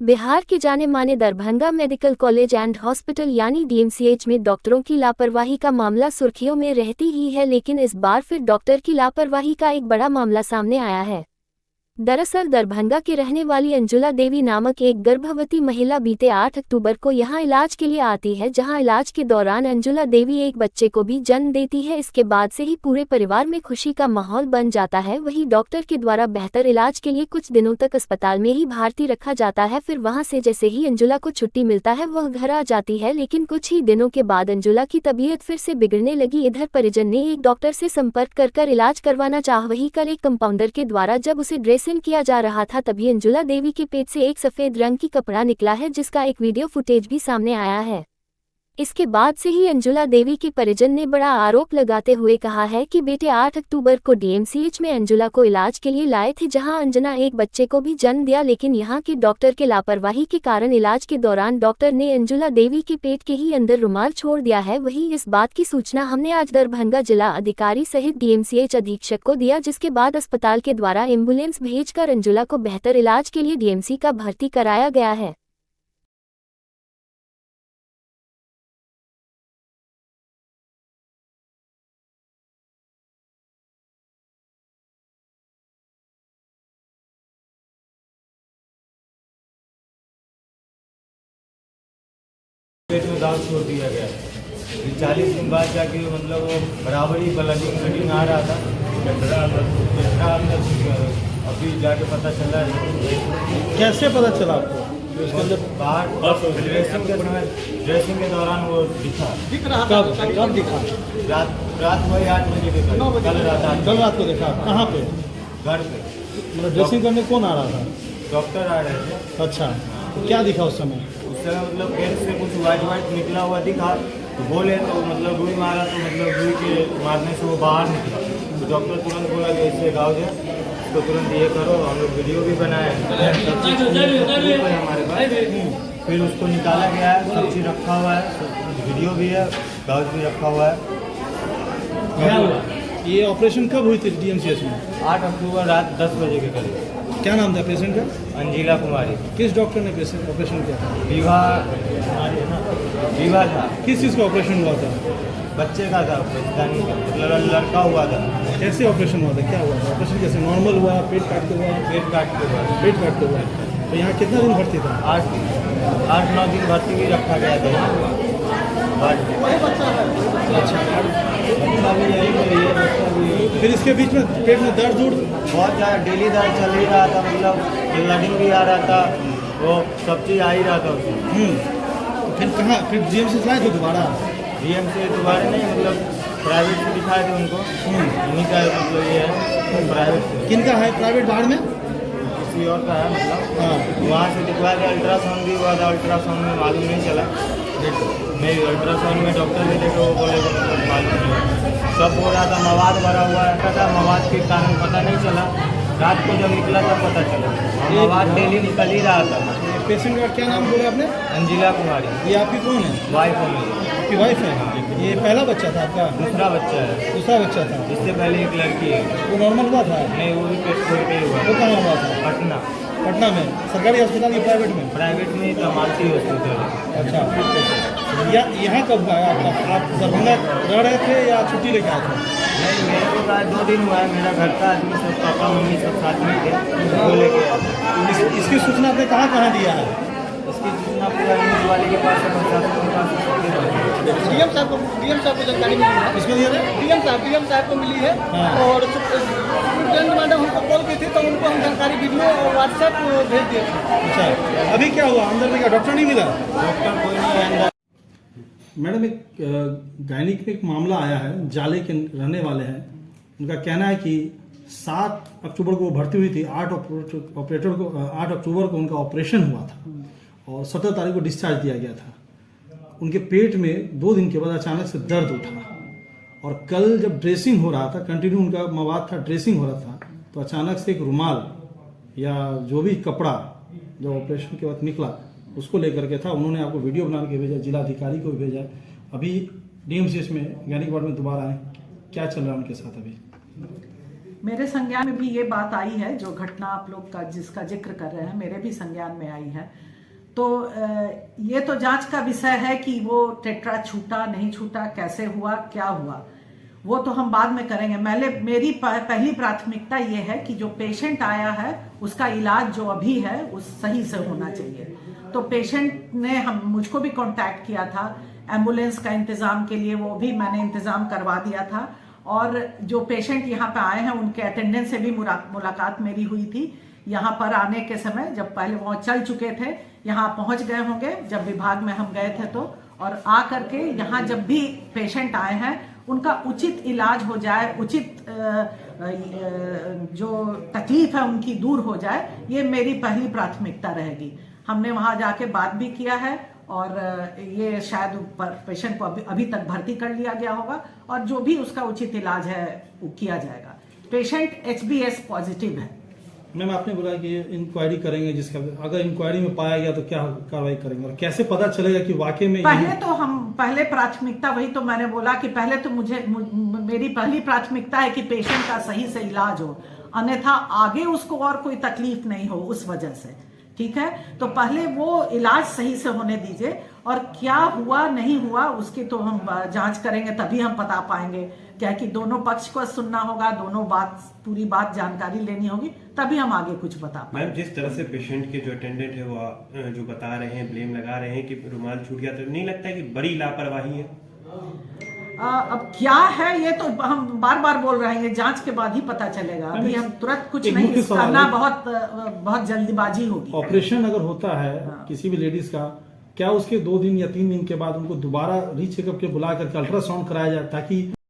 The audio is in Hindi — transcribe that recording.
बिहार के जाने माने Darbhanga medical college and hospital यानी डीएमसीएच में डॉक्टरों की लापरवाही का मामला सुर्खियों में रहती ही है, लेकिन इस बार फिर डॉक्टर की लापरवाही का एक बड़ा मामला सामने आया है। दरअसल दरभंगा की रहने वाली अंजुला देवी नामक एक गर्भवती महिला बीते 8 अक्टूबर को यहां इलाज के लिए आती है, जहां इलाज के दौरान अंजुला देवी एक बच्चे को भी जन्म देती है। इसके बाद से ही पूरे परिवार में खुशी का माहौल बन जाता है। वहीं डॉक्टर के द्वारा बेहतर इलाज के लिए कुछ दिनों तक अस्पताल में ही भर्ती रखा जाता है। फिर वहां से जैसे ही अंजुला को छुट्टी मिलता है वह घर आ जाती है, लेकिन कुछ ही दिनों के बाद अंजुला की तबीयत फिर से बिगड़ने लगी। इधर परिजन ने एक डॉक्टर से संपर्क कर इलाज करवाना चाहा। वहीं कल एक कंपाउंडर के द्वारा जब उसे ड्रेसिंग किया जा रहा था तभी अंजुला देवी के पेट से एक सफेद रंग की कपड़ा निकला है, जिसका एक वीडियो फुटेज भी सामने आया है। इसके बाद से ही अंजुला देवी के परिजन ने बड़ा आरोप लगाते हुए कहा है कि बेटे 8 अक्टूबर को डीएमसीएच में अंजुला को इलाज के लिए लाए थे, जहां अंजना एक बच्चे को भी जन्म दिया, लेकिन यहां के डॉक्टर के लापरवाही के कारण इलाज के दौरान डॉक्टर ने अंजुला देवी के पेट के ही अंदर रुमाल छोड़ दिया है। वहीं इस बात की सूचना हमने आज दरभंगा जिला अधिकारी सहित डीएमसीएच अधीक्षक को दिया, जिसके बाद अस्पताल के द्वारा एम्बुलेंस भेजकर अंजुला को बेहतर इलाज के लिए डीएमसी का भर्ती कराया गया है। पेट में दाग छोड़ दिया गया। 40 दिन बाद जाके मतलब वो बराबर ही ब्लडिंग आ रहा था। अभी जाके पता चला है। कैसे पता चला आपको? तो उसके अंदर बाहर ड्रेसिंग के दौरान वो दिख रहा था। कब दिखा? रात वही 8 बजे के करीब। कल रात को देखा? कहाँ पे? घर पे। मतलब ड्रेसिंग करने कौन आ रहा था? डॉक्टर आ रहे थे। अच्छा, तो क्या दिखा उस समय? उस समय मतलब पेट से कुछ वाइट निकला हुआ दिखा, तो बोले तो मतलब रुई मारा, तो मतलब रुई के मारने से वो बाहर निकला। तो डॉक्टर तुरंत बोला कि इससे गाँव जाए, तो तुरंत ये करो। हम लोग वीडियो भी बनाए हमारे पास। फिर उसको निकाला गया है, सब चीज़ रखा हुआ है, वीडियो भी है, कागज भी रखा हुआ है। क्या हुआ? ये ऑपरेशन कब हुई थी डीएमसीएच में? 8 अक्टूबर रात 10 बजे के करीब। क्या नाम था पेशेंट का? अंजिला कुमारी। किस डॉक्टर ने पेशेंट ऑपरेशन किया था? विवाह था। किस चीज़ का ऑपरेशन हुआ था? बच्चे का था, मतलब लड़का हुआ था। कैसे ऑपरेशन हुआ था? क्या हुआ था? ऑपरेशन कैसे? नॉर्मल हुआ? पेट काट के हुआ? पेट काट के हुआ। पेट काट के हुआ। तो यहाँ कितना दिन भर्ती था? 8-9 दिन भर्ती भी रखा गया था। फिर इसके बीच में पेट में दर्द बहुत ज़्यादा डेली दर्द चल ही रहा था, मतलब ब्लडिंग भी आ रहा था, वो सब चीज़ आ ही रहा था उसमें। तो फिर कहाँ? फिर डीएमसी लाए थे दोबारा? डीएमसी दोबारा नहीं, मतलब प्राइवेट से दिखाए थे उनको। इन्हीं का मतलब ये है प्राइवेट से। किनका है प्राइवेट? बाहर में किसी और का है मतलब। हाँ, वहाँ से दिखवा दिया। अल्ट्रासाउंड भी हुआ था, अल्ट्रासाउंड में मालूम नहीं चला। नहीं, अल्ट्रासाउंड में डॉक्टर भी देखे, वो बोले मालूम नहीं। सब हो रहा था, मवाद भरा हुआ था, मवाद के कारण पता नहीं चला। रात को जब निकला तब पता चला। मवाद डेली निकल ही रहा था। पेशेंट का क्या नाम बोला आपने? अंजिला कुमारी। ये आपकी कौन है? वाइफ है मेरी। आपकी वाइफ है? ये पहला बच्चा था आपका? दूसरा बच्चा है। दूसरा बच्चा था? इससे पहले एक लड़की है। वो नॉर्मल हुआ था? नहीं, वो भी पेट खोल के हुआ। वो कहाँ हुआ था? पटना। पटना में? सरकारी अस्पताल या प्राइवेट में? प्राइवेट में कमालती हॉस्पिटल। अच्छा, यहाँ कब हुआ आपका? आप दरभंगा रह रहे थे या छुट्टी लेके आए थे? नहीं, मेरे को कहा 2 दिन हुआ है। मेरा घर का आदमी सब, पापा मम्मी सब साथ में थे, वो लेके आए। इसकी सूचना आपने कहाँ दिया है? इसकी सूचना पूरा न्यूज़ वाले के पास है, प्रशासन के पास है। डीएम साहब को जानकारी मिली है। किसको दिया था? डीएम साहब को मिली है। हाँ। और सुप्रिटेंडेंट मैडम हमको कॉल की थी, तो उनको हम जानकारी वीडियो और व्हाट्सएप भेज दिए थे। अच्छा, अभी क्या हुआ? अंदर में क्या डॉक्टर नहीं मिला? डॉक्टर कोई नहीं है अंदर। मैडम, एक गायनिक में एक मामला आया है, जाले के रहने वाले हैं। उनका कहना है कि 7 अक्टूबर को वो भर्ती हुई थी, 8 अक्टूबर को उनका ऑपरेशन हुआ था और 17 तारीख को डिस्चार्ज दिया गया था। उनके पेट में 2 दिन के बाद अचानक से दर्द उठा और कल जब ड्रेसिंग हो रहा था, कंटिन्यू उनका मवाद था, ड्रेसिंग हो रहा था, तो अचानक से एक रुमाल या जो भी कपड़ा जो ऑपरेशन के बाद निकला उसको लेकर के था। उन्होंने आपको वीडियो बना के भेजा, जिला अधिकारी को भी भेजा। अभी डीएमसीएच में गायनिक वार्ड में दोबारा आए, क्या चल रहा है उनके साथ? अभी मेरे संज्ञान में भी ये बात आई है, जो घटना आप लोग का जिसका जिक्र कर रहे हैं, मेरे भी संज्ञान में आई है। तो ये तो जांच का विषय है कि वो टेट्रा छूटा नहीं छूटा, कैसे हुआ, क्या हुआ, वो तो हम बाद में करेंगे। मेरी पहली प्राथमिकता ये है कि जो पेशेंट आया है उसका इलाज जो अभी है उस सही से होना चाहिए। तो पेशेंट ने मुझको भी कांटेक्ट किया था, एम्बुलेंस का इंतज़ाम के लिए वो भी मैंने इंतज़ाम करवा दिया था। और जो पेशेंट यहाँ पे आए हैं उनके अटेंडेंट से भी मुलाकात मेरी हुई थी यहाँ पर आने के समय, जब पहले वो चल चुके थे, यहाँ पहुँच गए होंगे जब विभाग में हम गए थे तो। और आ करके यहाँ जब भी पेशेंट आए हैं उनका उचित इलाज हो जाए, उचित जो तकलीफ है उनकी दूर हो जाए, ये मेरी पहली प्राथमिकता रहेगी। हमने वहाँ जाके बात भी किया है और ये शायद पेशेंट को अभी तक भर्ती कर लिया गया होगा और जो भी उसका उचित इलाज है वो किया जाएगा। पेशेंट HBS पॉजिटिव है। मैम आपने बोला कि इंक्वायरी करेंगे, जिसका अगर इंक्वायरी में पाया गया तो क्या कार्रवाई करेंगे और कैसे पता चलेगा कि वाकई में पहले प्राथमिकता वही तो मैंने बोला कि पहले तो मेरी पहली प्राथमिकता है कि पेशेंट का सही से इलाज हो, अन्यथा आगे उसको और कोई तकलीफ नहीं हो उस वजह से। ठीक है, तो पहले वो इलाज सही से होने दीजिए और क्या हुआ नहीं हुआ उसकी तो हम जांच करेंगे, तभी हम बता पाएंगे। क्या कि दोनों पक्ष को सुनना होगा, दोनों पूरी बात जानकारी लेनी होगी, तभी हम आगे कुछ बता पाएंगे। मैम जिस तरह से पेशेंट के जो अटेंडेंट है वो जो बता रहे हैं, ब्लेम लगा रहे हैं कि रुमाल छूट गया, तो नहीं लगता है कि बड़ी लापरवाही है? अब क्या है ये तो हम बार बार बोल रहे हैं, ये जांच के बाद ही पता चलेगा। अभी हम तुरंत कुछ नहीं करना, बहुत जल्दीबाजी होगी। ऑपरेशन अगर होता है किसी भी लेडीज का, क्या उसके 2 दिन या 3 दिन के बाद उनको दोबारा रीचेकअप के बुला करके अल्ट्रासाउंड कराया जाए ताकि